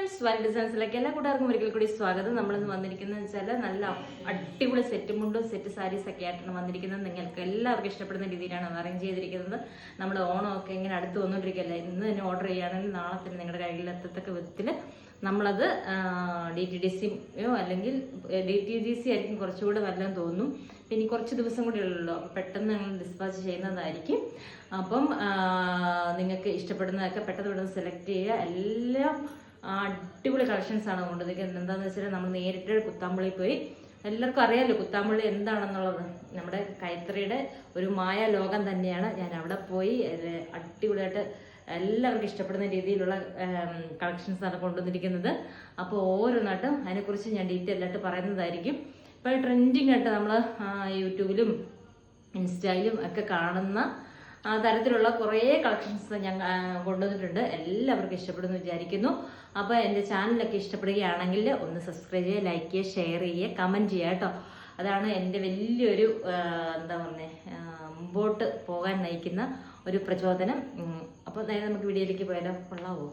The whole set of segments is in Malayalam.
ഫ്രണ്ട്സ്, വൈൽഡ് ഡിസൈൻസിലേക്ക് എല്ലാ കൂട്ടുകാർക്കും ഒരിക്കൽ കൂടി സ്വാഗതം. നമ്മളിന്ന് വന്നിരിക്കുന്നത് വെച്ചാൽ നല്ല അടിപൊളി സെറ്റ് മുണ്ടും സെറ്റ് സാരീസ് ഒക്കെ ആയിട്ടാണ് വന്നിരിക്കുന്നത്. നിങ്ങൾക്ക് എല്ലാവർക്കും ഇഷ്ടപ്പെടുന്ന രീതിയിലാണ് അറേഞ്ച് ചെയ്തിരിക്കുന്നത്. നമ്മുടെ ഓണമൊക്കെ ഇങ്ങനെ അടുത്ത് വന്നുകൊണ്ടിരിക്കുകയല്ലേ. ഇന്ന് തന്നെ ഓർഡർ ചെയ്യുകയാണെങ്കിൽ നാളെ തന്നെ നിങ്ങളുടെ കയ്യിലെത്തത്തക്ക വിധത്തിൽ നമ്മളത് DTDCയോ അല്ലെങ്കിൽ DTDC ആയിരിക്കും കുറച്ചുകൂടെ നല്ലതെന്ന് തോന്നുന്നു. പിന്നെ കുറച്ച് ദിവസം കൂടി ഉള്ളല്ലോ, അപ്പോൾ പെട്ടെന്ന് ഞങ്ങൾ ഡിസ്പാച്ച് ചെയ്യുന്നതായിരിക്കും. അപ്പം നിങ്ങൾക്ക് ഇഷ്ടപ്പെടുന്നതൊക്കെ പെട്ടെന്ന് സെലക്ട് ചെയ്യുക. എല്ലാം അടിപൊളി കളക്ഷൻസ് ആണ് കൊണ്ടുവന്നിരിക്കുന്നത്. എന്താണെന്ന് വെച്ചാൽ നമ്മൾ നേരിട്ട് കുത്താമ്പള്ളിയിൽ പോയി, എല്ലാവർക്കും അറിയാമല്ലോ കുത്താമ്പള്ളി എന്താണെന്നുള്ളത്. നമ്മുടെ കൈത്തറിയുടെ ഒരു മായ ലോകം തന്നെയാണ്. ഞാൻ അവിടെ പോയി അടിപൊളിയായിട്ട് എല്ലാവർക്കും ഇഷ്ടപ്പെടുന്ന രീതിയിലുള്ള കളക്ഷൻസ് ആണ് കൊണ്ടുവന്നിരിക്കുന്നത്. അപ്പോൾ ഓരോന്നായിട്ടും അതിനെക്കുറിച്ച് ഞാൻ ഡീറ്റെയിൽ ആയിട്ട് പറയുന്നതായിരിക്കും. ഇപ്പോൾ ട്രെൻഡിങ് ആയിട്ട് നമ്മൾ യൂട്യൂബിലും ഇൻസ്റ്റയിലും ഒക്കെ കാണുന്ന തരത്തിലുള്ള കുറേ കളക്ഷൻസ് ഞാൻ കൊണ്ടുവന്നിട്ടുണ്ട്. എല്ലാവർക്കും ഇഷ്ടപ്പെടുമെന്ന് വിചാരിക്കുന്നു. അപ്പോൾ എൻ്റെ ചാനലൊക്കെ ഇഷ്ടപ്പെടുകയാണെങ്കിൽ ഒന്ന് സബ്സ്ക്രൈബ് ചെയ്യുക, ലൈക്ക് ചെയ്യുക, ഷെയർ ചെയ്യുക, കമൻറ്റ് ചെയ്യുക കേട്ടോ. അതാണ് എൻ്റെ വലിയൊരു എന്താ പറയുക മുമ്പോട്ട് പോകാൻ നയിക്കുന്ന ഒരു പ്രചോദനം. അപ്പോൾ നേരെ നമുക്ക് വീഡിയോയിലേക്ക് പോയാലോ? കൊള്ളാവോ?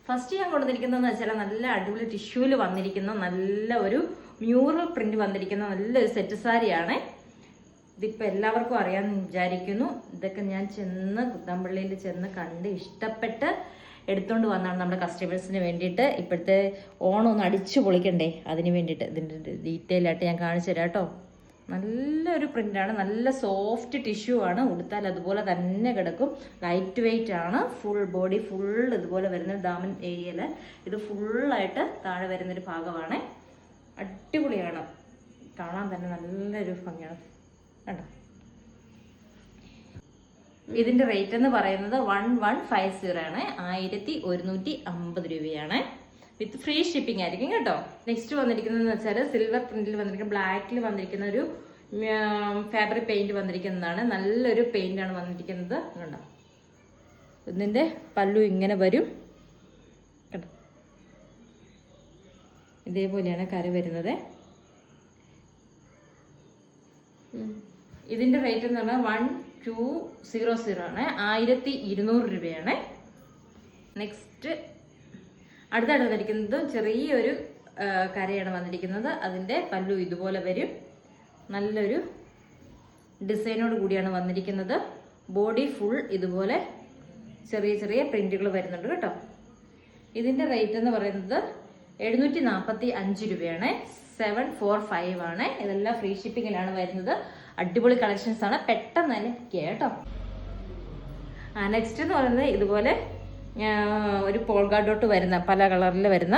ഫസ്റ്റ് ഞാൻ കൊണ്ടുവന്നിരിക്കുന്നതെന്ന് വെച്ചാൽ നല്ല അടിപൊളി ടിഷ്യൂവിൽ വന്നിരിക്കുന്ന നല്ല ഒരു മ്യൂറൽ പ്രിന്റ് വന്നിരിക്കുന്ന നല്ലൊരു സെറ്റ് സാരിയാണ്. ഇതിപ്പോൾ എല്ലാവർക്കും അറിയാമെന്ന് വിചാരിക്കുന്നു. ഇതൊക്കെ ഞാൻ കുത്താമ്പള്ളിയിൽ ചെന്ന് കണ്ട് ഇഷ്ടപ്പെട്ട് എടുത്തുകൊണ്ട് വന്നതാണ് നമ്മുടെ കസ്റ്റമേഴ്സിന് വേണ്ടിയിട്ട്. ഇപ്പോഴത്തെ ഓണം ഒന്ന് അടിച്ചു പൊളിക്കണ്ടേ, അതിന് വേണ്ടിയിട്ട് ഇതിൻ്റെ ഡീറ്റെയിൽ ആയിട്ട് ഞാൻ കാണിച്ചു തരാം കേട്ടോ. നല്ലൊരു പ്രിൻ്റാണ്, നല്ല സോഫ്റ്റ് ടിഷ്യൂ ആണ്. ഉടുത്താൽ അതുപോലെ തന്നെ കിടക്കും. ലൈറ്റ് വെയിറ്റ് ആണ്. ഫുൾ ബോഡി ഫുൾ ഇതുപോലെ വരുന്ന ദാമൻ ഏരിയയിൽ ഇത് ഫുള്ളായിട്ട് താഴെ വരുന്നൊരു ഭാഗമാണ്. അടിപൊളിയാണ്, കാണാൻ തന്നെ നല്ലൊരു ഭംഗിയാണ് കണ്ടോ. ഇതിന്റെ റേറ്റ് എന്ന് പറയുന്നത് 1150 ആണ്. 1150 രൂപയാണ്. വിത്ത് ഫ്രീ ഷിപ്പിംഗ് ആയിരിക്കും കേട്ടോ. നെക്സ്റ്റ് വന്നിരിക്കുന്നതെന്ന് വെച്ചാൽ സിൽവർ പ്രിന്റിൽ വന്നിരിക്കുന്ന ബ്ലാക്കിൽ വന്നിരിക്കുന്ന ഒരു ഫാബ്രിക് പെയിന്റ് വന്നിരിക്കുന്നതാണ്. നല്ലൊരു പെയിന്റ് ആണ് വന്നിരിക്കുന്നത് കണ്ടോ. ഇതിന്റെ പല്ലു ഇങ്ങനെ വരും കേട്ടോ. ഇതേപോലെയാണ് കര വരുന്നത്. ഇതിന്റെ റേറ്റ് എന്ന് പറഞ്ഞാൽ 1200 ആണ്. 1200 രൂപയാണ്. നെക്സ്റ്റ് അടുത്തായിട്ട് വന്നിരിക്കുന്നത് ചെറിയൊരു കരയാണ് വന്നിരിക്കുന്നത്. അതിൻ്റെ പല്ലു ഇതുപോലെ വരും. നല്ലൊരു ഡിസൈനോട് കൂടിയാണ് വന്നിരിക്കുന്നത്. ബോഡി ഫുൾ ഇതുപോലെ ചെറിയ ചെറിയ പ്രിന്റുകൾ വരുന്നുണ്ട് കേട്ടോ. ഇതിൻ്റെ റേറ്റ് എന്ന് പറയുന്നത് 745 രൂപയാണ്. 745 ആണ്. ഇതെല്ലാം ഫ്രീ ഷിപ്പിങ്ങിലാണ് വരുന്നത്. അടിപൊളി കളക്ഷൻസ് ആണ്, പെട്ടെന്ന് തന്നെ കേട്ടോ. നെക്സ്റ്റ് എന്ന് പറയുന്നത് ഇതുപോലെ ഒരു പോൾഗാഡോട്ട് വരുന്ന പല കളറിൽ വരുന്ന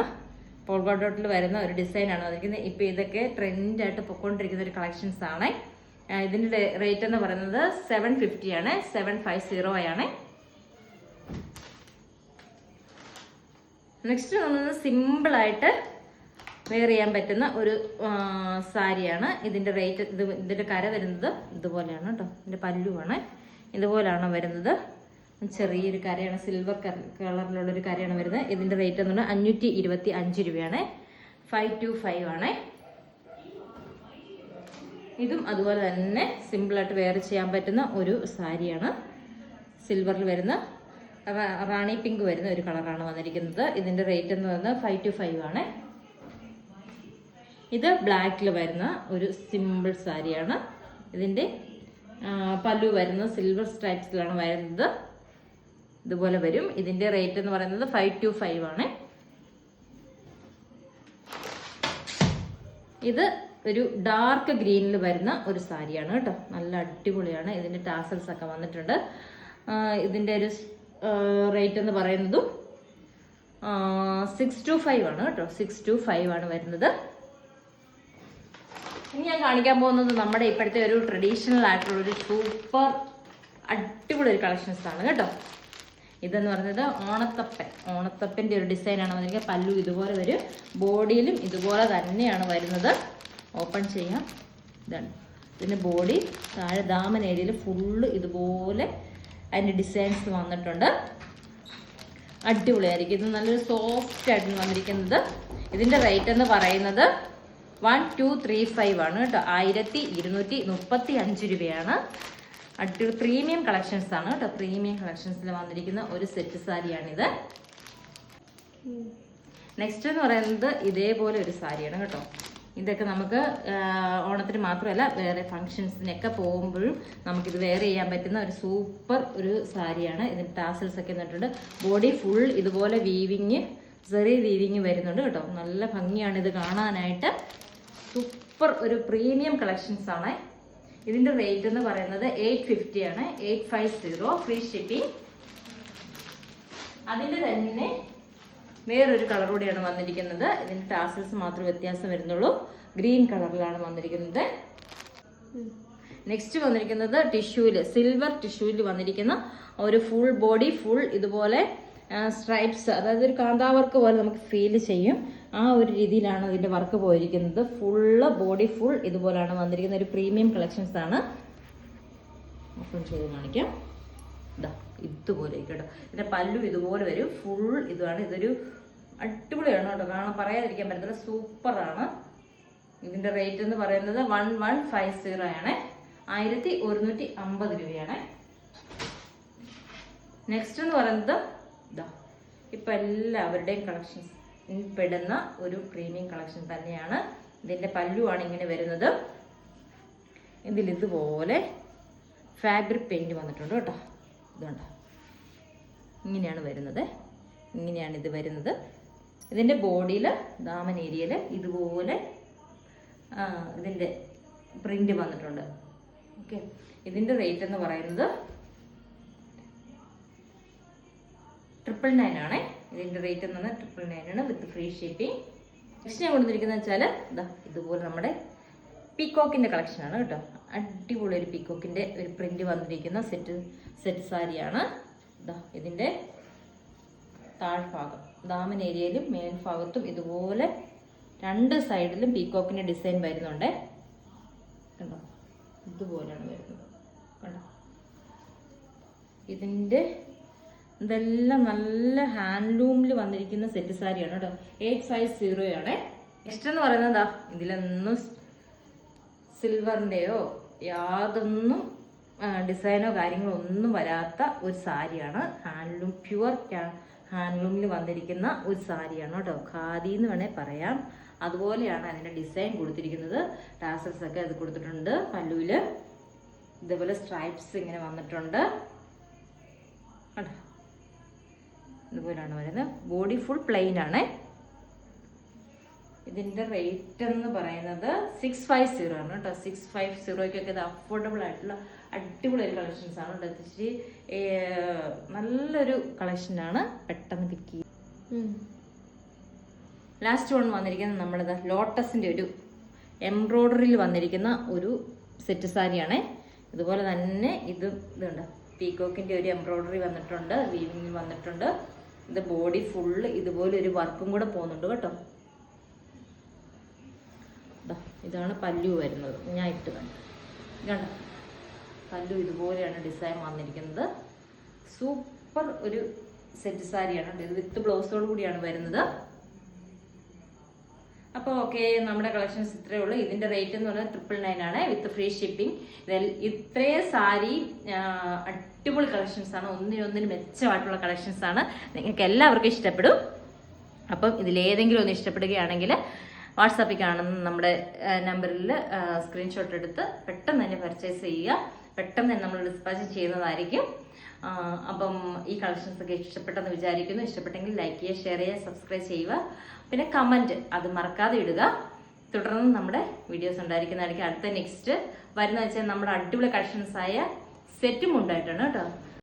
പോൾഗാഡോട്ടിൽ വരുന്ന ഒരു ഡിസൈനാണ് വന്നിരിക്കുന്നത്. ഇപ്പോൾ ഇതൊക്കെ ട്രെൻഡായിട്ട് പൊയ്ക്കൊണ്ടിരിക്കുന്ന ഒരു കളക്ഷൻസ് ആണ്. ഇതിൻ്റെ റേറ്റ് എന്ന് പറയുന്നത് 750 ആണ്. 750 ആണ്. നെക്സ്റ്റ് വന്നത് സിമ്പിളായിട്ട് വെയർ ചെയ്യാൻ പറ്റുന്ന ഒരു സാരിയാണ്. ഇതിൻ്റെ റേറ്റ് ഇതിൻ്റെ കര വരുന്നത് ഇതുപോലെയാണ് കേട്ടോ. ഇതിൻ്റെ പല്ലുവാണ് ഇതുപോലെയാണ് വരുന്നത്. ചെറിയൊരു കരയാണ്, സിൽവർ കളറിലുള്ളൊരു കരയാണ് വരുന്നത്. ഇതിൻ്റെ റേറ്റ് എന്ന് പറഞ്ഞാൽ 525 രൂപയാണ്. 525 ആണ്. ഇതും അതുപോലെ തന്നെ സിമ്പിളായിട്ട് വെയർ ചെയ്യാൻ പറ്റുന്ന ഒരു സാരിയാണ്. സിൽവറിൽ വരുന്ന റാണി പിങ്ക് വരുന്ന ഒരു കളറാണ് വന്നിരിക്കുന്നത്. ഇതിൻ്റെ റേറ്റ് എന്ന് പറയുന്നത് 525 ആണ്. ഇത് ബ്ലാക്കിൽ വരുന്ന ഒരു സിമ്പിൾ സാരിയാണ്. ഇതിൻ്റെ പല്ലു വരുന്നത് സിൽവർ സ്ട്രൈപ്സിലാണ് വരുന്നത്. ഇതുപോലെ വരും. ഇതിൻ്റെ റേറ്റ് എന്ന് പറയുന്നത് 525 ആണ്. ഇത് ഒരു ഡാർക്ക് ഗ്രീനിൽ വരുന്ന ഒരു സാരിയാണ് കേട്ടോ. നല്ല അടിപൊളിയാണ്. ഇതിൻ്റെ ടാസൽസ് ഒക്കെ വന്നിട്ടുണ്ട്. ഇതിൻ്റെ ഒരു റേറ്റ് എന്ന് പറയുന്നതും 625 ആണ് കേട്ടോ. 625 ആണ് വരുന്നത്. ഇനി ഞാൻ കാണിക്കാൻ പോകുന്നത് നമ്മുടെ ഇപ്പോഴത്തെ ഒരു ട്രഡീഷണൽ ആയിട്ടുള്ള ഒരു സൂപ്പർ അടിപൊളി ഒരു കളക്ഷൻസ് ആണ് കേട്ടോ. ഇതെന്ന് പറയുന്നത് ഓണത്തപ്പൻ്റെ ഒരു ഡിസൈനാണ് വന്നിരിക്കുന്നത്. പല്ലു ഇതുപോലെ വരും. ബോഡിയിലും ഇതുപോലെ തന്നെയാണ് വരുന്നത്. ഓപ്പൺ ചെയ്യാം. ഇതാണ് ഇതിൻ്റെ ബോഡി. താഴെ ദാമൻ ഏരിയയിൽ ഫുള്ള് ഇതുപോലെ അതിൻ്റെ ഡിസൈൻസ് വന്നിട്ടുണ്ട്. അടിപൊളിയായിരിക്കും. ഇത് നല്ലൊരു സോഫ്റ്റ് ആയിട്ട് വന്നിരിക്കുന്നത്. ഇതിൻ്റെ റേറ്റ് എന്ന് പറയുന്നത് 1235 ആണ് കേട്ടോ. 1235 രൂപയാണ്. അടിപൊളി പ്രീമിയം കളക്ഷൻസ് ആണ് കേട്ടോ. പ്രീമിയം കളക്ഷൻസിൽ വന്നിരിക്കുന്ന ഒരു സെറ്റ് സാരിയാണിത്. നെക്സ്റ്റ് എന്ന് പറയുന്നത് ഇതേപോലെ ഒരു സാരിയാണ് കേട്ടോ. ഇതൊക്കെ നമുക്ക് ഓണത്തിന് മാത്രമല്ല വേറെ ഫങ്ഷൻസിനൊക്കെ പോകുമ്പോഴും നമുക്കിത് വെയർ ചെയ്യാൻ പറ്റുന്ന ഒരു സൂപ്പർ ഒരു സാരിയാണ്. ഇതിന് ടാസൽസ് ഒക്കെ വന്നിട്ടുണ്ട്. ബോഡി ഫുൾ ഇതുപോലെ വീവിങ്, ചെറിയ വീവിങ് വരുന്നുണ്ട് കേട്ടോ. നല്ല ഭംഗിയാണ് ഇത് കാണാനായിട്ട്. സൂപ്പർ ഒരു പ്രീമിയം കളക്ഷൻസ് ആണ്. ഇതിന്റെ റേറ്റ് എന്ന് പറയുന്നത് 850 ആണ്. 850 ഫ്രീ ഷിപ്പിംഗ്. അതിന്റെ തന്നെ വേറൊരു കളർ കൂടിയാണ് വന്നിരിക്കുന്നത്. ഇതിന്റെ ടാസൽസ് മാത്രമേ വ്യത്യാസം വരുന്നുള്ളൂ. ഗ്രീൻ കളറിലാണ് വന്നിരിക്കുന്നത്. നെക്സ്റ്റ് വന്നിരിക്കുന്നത് ടിഷ്യൂല്, സിൽവർ ടിഷ്യൂല് വന്നിരിക്കുന്ന ഒരു ഫുൾ ബോഡി ഫുൾ ഇതുപോലെ സ്ട്രൈപ്സ്, അതായത് ഒരു കാന്താ വർക്ക് പോലെ നമുക്ക് ഫീൽ ചെയ്യും. ആ ഒരു രീതിയിലാണ് ഇതിന്റെ വർക്ക് പോയിരിക്കുന്നത്. ഫുള്ള് ബോഡി ഫുൾ ഇതുപോലെയാണ് വന്നിരിക്കുന്നത്. ഒരു പ്രീമിയം കളക്ഷൻസ് ആണ്. ഓപ്പൺ ചെയ്ത് കാണിക്കാം. ഇതാ ഇതുപോലെ കേട്ടോ. ഇതിന്റെ പല്ലു ഇതുപോലെ വരും. ഫുൾ ഇതാണ്. ഇതൊരു അടിപൊളിയാണ് കേട്ടോ. കാണാൻ പറയാതിരിക്കാൻ പറ്റത്തില്ല. സൂപ്പറാണ്. ഇതിന്റെ റേറ്റ് എന്ന് പറയുന്നത് 1150 ആണ്. 1150 രൂപയാണ്. നെക്സ്റ്റ് എന്ന് പറയുന്നത് ഇതാ ഇപ്പൊ എല്ലാവരുടെയും കളക്ഷൻസ് പെടുന്ന ഒരു പ്രീമിയം കളക്ഷൻ തന്നെയാണ്. ഇതിന്റെ പല്ലുവാണ് ഇങ്ങനെ വരുന്നത്. ഇതിൽ ഇതുപോലെ ഫാബ്രിക് പെയിന്റ് വന്നിട്ടുണ്ട് കേട്ടോ. ഇതുണ്ട്, ഇങ്ങനെയാണ് വരുന്നത്. ഇങ്ങനെയാണ് ഇത് വരുന്നത്. ഇതിന്റെ ബോഡിയിൽ ദാമൻ ഏരിയയിൽ ഇതുപോലെ ഇതിന്റെ പ്രിന്റ് വന്നിട്ടുണ്ട്. ഓക്കെ, ഇതിന്റെ റേറ്റ് എന്ന് പറയുന്നത് 999 ആണ്. ഇതിന്റെ റേറ്റ് എന്ന് പറഞ്ഞാൽ 999 ആണ് വിത്ത് ഫ്രീ ഷിപ്പിംഗ്. നെക്സ്റ്റ് ഞാൻ കൊണ്ടുവന്നിരിക്കുന്നത് വെച്ചാൽ ഇതാ ഇതുപോലെ നമ്മുടെ പീക്കോക്കിന്റെ കളക്ഷൻ ആണ് കേട്ടോ. അടിപൊളി ഒരു പീക്കോക്കിന്റെ ഒരു പ്രിന്റ് വന്നിരിക്കുന്ന സെറ്റ് സാരിയാണ്. ഇതാ ഇതിന്റെ താഴ്ഭാഗം ദാമൻ ഏരിയയിലും മേൽഭാഗത്തും ഇതുപോലെ രണ്ട് സൈഡിലും പീക്കോക്കിന്റെ ഡിസൈൻ വരുന്നുണ്ട്. കണ്ടോ, ഇതുപോലെയാണ് വരുന്നത്. കണ്ടോ, ഇതെല്ലാം നല്ല ഹാൻഡ്ലൂമിൽ വന്നിരിക്കുന്ന സെറ്റ് സാരിയാണ് കേട്ടോ. 850 ആണ്. നെക്സ്റ്റ് എന്ന് പറയുന്നത് ഇതിലൊന്നും സിൽവറിന്റെയോ യാതൊന്നും ഡിസൈനോ കാര്യങ്ങളോ ഒന്നും വരാത്ത ഒരു സാരിയാണ്. ഹാൻഡ്ലൂം, പ്യുവർ ഹാൻഡ്ലൂമിൽ വന്നിരിക്കുന്ന ഒരു സാരിയാണ് കേട്ടോ. ഖാദി എന്ന് വേണേൽ പറയാം. അതുപോലെയാണ് അതിന്റെ ഡിസൈൻ കൊടുത്തിരിക്കുന്നത്. ടാസൽസ് ഒക്കെ അത് കൊടുത്തിട്ടുണ്ട്. പല്ലുവില് ഇതേപോലെ സ്ട്രൈപ്സ് ഇങ്ങനെ വന്നിട്ടുണ്ട്. ഇതുപോലെയാണ് വരുന്നത്. ബോഡി ഫുൾ പ്ലെയിൻ ആണ്. ഇതിന്റെ റേറ്റ് എന്ന് പറയുന്നത് 650 ആണ് കേട്ടോ. 650 ഇത് അഫോർഡബിൾ ആയിട്ടുള്ള അടിപൊളി ഒരു കളക്ഷൻസ് ആണ് കേട്ടോ. ഇച്ചിരി നല്ലൊരു കളക്ഷനാണ്. പെട്ടെന്ന് പിക്ക് ചെയ്യും. ലാസ്റ്റ് വൺ വന്നിരിക്കുന്നത് നമ്മുടെ ലോട്ടസിന്റെ ഒരു എംബ്രോയിഡറിയിൽ വന്നിരിക്കുന്ന ഒരു സെറ്റ് സാരിയാണ്. ഇതുപോലെ തന്നെ ഇതുണ്ട്, പീകോക്കിന്റെ ഒരു എംബ്രോയിഡറി വന്നിട്ടുണ്ട്, വീവിംഗ് വന്നിട്ടുണ്ട്. ഇത് ബോഡി ഫുള്ള് ഇതുപോലെ ഒരു വർക്കും കൂടെ പോകുന്നുണ്ട് കേട്ടോ. ഇതാണ് പല്ലു വരുന്നത്. ഞാൻ ഇട്ട് കണ്ടോ, പല്ലു ഇതുപോലെയാണ് ഡിസൈൻ വന്നിരിക്കുന്നത്. സൂപ്പർ ഒരു സെറ്റ് സാരിയാണ്. ഇത് വിത്ത് ബ്ലൗസോട് കൂടിയാണ് വരുന്നത്. അപ്പോൾ ഓക്കെ, നമ്മുടെ കളക്ഷൻസ് ഇത്രയേ ഉള്ളൂ. ഇതിന്റെ റേറ്റ് എന്ന് പറയുന്നത് 999 ആണ് വിത്ത് ഫ്രീ ഷിപ്പിംഗ്. ഇത്രയും സാരി അടിപൊളി കളക്ഷൻസ് ആണ്. ഒന്നിനൊന്നിന് മെച്ചമായിട്ടുള്ള കളക്ഷൻസ് ആണ്. നിങ്ങൾക്ക് എല്ലാവർക്കും ഇഷ്ടപ്പെടും. അപ്പം ഇതിലേതെങ്കിലും ഒന്ന് ഇഷ്ടപ്പെടുകയാണെങ്കിൽ വാട്സാപ്പിൽ കാണുന്ന നമ്മുടെ നമ്പറിൽ സ്ക്രീൻഷോട്ട് എടുത്ത് പെട്ടെന്ന് തന്നെ പർച്ചേസ് ചെയ്യുക. പെട്ടെന്ന് തന്നെ നമ്മൾ ഡിസ്പാച്ച് ചെയ്യുന്നതായിരിക്കും. അപ്പം ഈ കളക്ഷൻസ് ഒക്കെ ഇഷ്ടപ്പെട്ടെന്ന് വിചാരിക്കുന്നു. ഇഷ്ടപ്പെട്ടെങ്കിൽ ലൈക്ക് ചെയ്യുക, ഷെയർ ചെയ്യുക, സബ്സ്ക്രൈബ് ചെയ്യുക. പിന്നെ കമൻറ്റ് അത് മറക്കാതെ ഇടുക. തുടർന്ന് നമ്മുടെ വീഡിയോസ് ഉണ്ടായിരിക്കുന്നതായിരിക്കും. അടുത്ത നെക്സ്റ്റ് വരുന്ന വെച്ചാൽ നമ്മുടെ അടിപൊളി കളക്ഷൻസ് ആയ സെറ്റും ഉണ്ടായിട്ടാണ് കേട്ടോ.